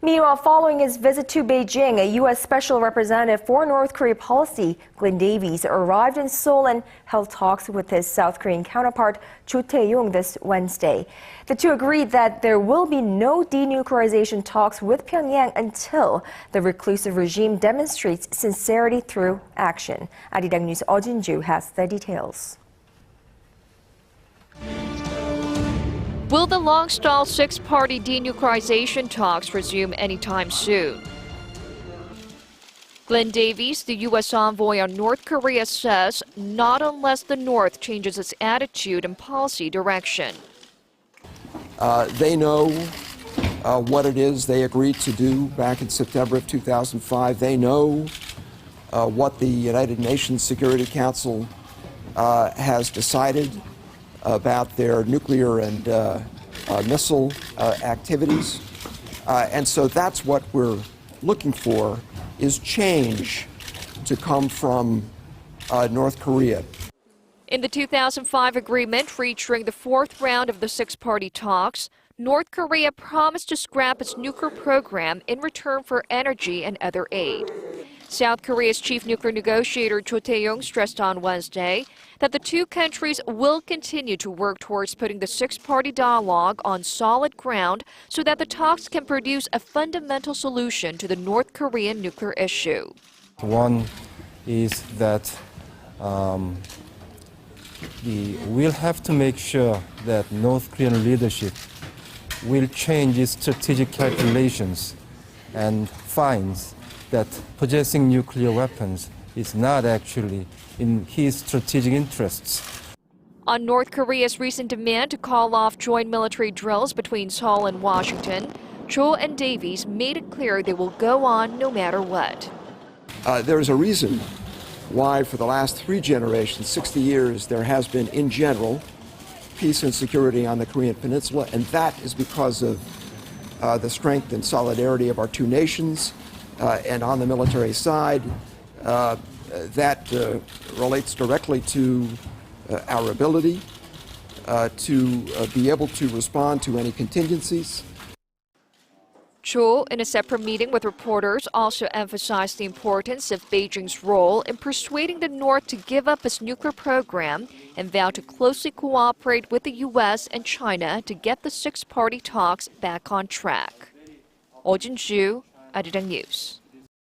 Meanwhile, following his visit to Beijing, a U.S. Special Representative for North Korea policy, Glenn Davies, arrived in Seoul and held talks with his South Korean counterpart, Cho Tae-yong, this Wednesday. The two agreed that there will be no denuclearization talks with Pyongyang until the reclusive regime demonstrates sincerity through action. Arirang News' Ju has the details. Will the long-stalled six-party denuclearization talks resume anytime soon? Glenn Davies, the U.S. envoy on North Korea, says not unless the North changes its attitude and policy direction. They know what it is they agreed to do back in September of 2005. They know what the United Nations Security Council has decided about their nuclear and missile activities. And so that's what we're looking for, is change to come from North Korea. In the 2005 agreement reached during the fourth round of the six-party talks, North Korea promised to scrap its nuclear program in return for energy and other aid. South Korea's chief nuclear negotiator Cho Tae-yong stressed on Wednesday that the two countries will continue to work towards putting the six-party dialogue on solid ground so that the talks can produce a fundamental solution to the North Korean nuclear issue. One is that we'll have to make sure that North Korean leadership will change its strategic calculations and finds that possessing nuclear weapons is not actually in his strategic interests. On North Korea's recent demand to call off joint military drills between Seoul and Washington, Cho and Davies made it clear they will go on no matter what. There is a reason why for the last 3 generations, 60 years, there has been, in general, peace and security on the Korean Peninsula, and that is because of the strength and solidarity of our two nations. And on the military side, that relates directly to our ability to be able to respond to any contingencies. Cho, in a separate meeting with reporters, also emphasized the importance of Beijing's role in persuading the North to give up its nuclear program and vowed to closely cooperate with the U.S. and China to get the six-party talks back on track. Ju, Arirang News.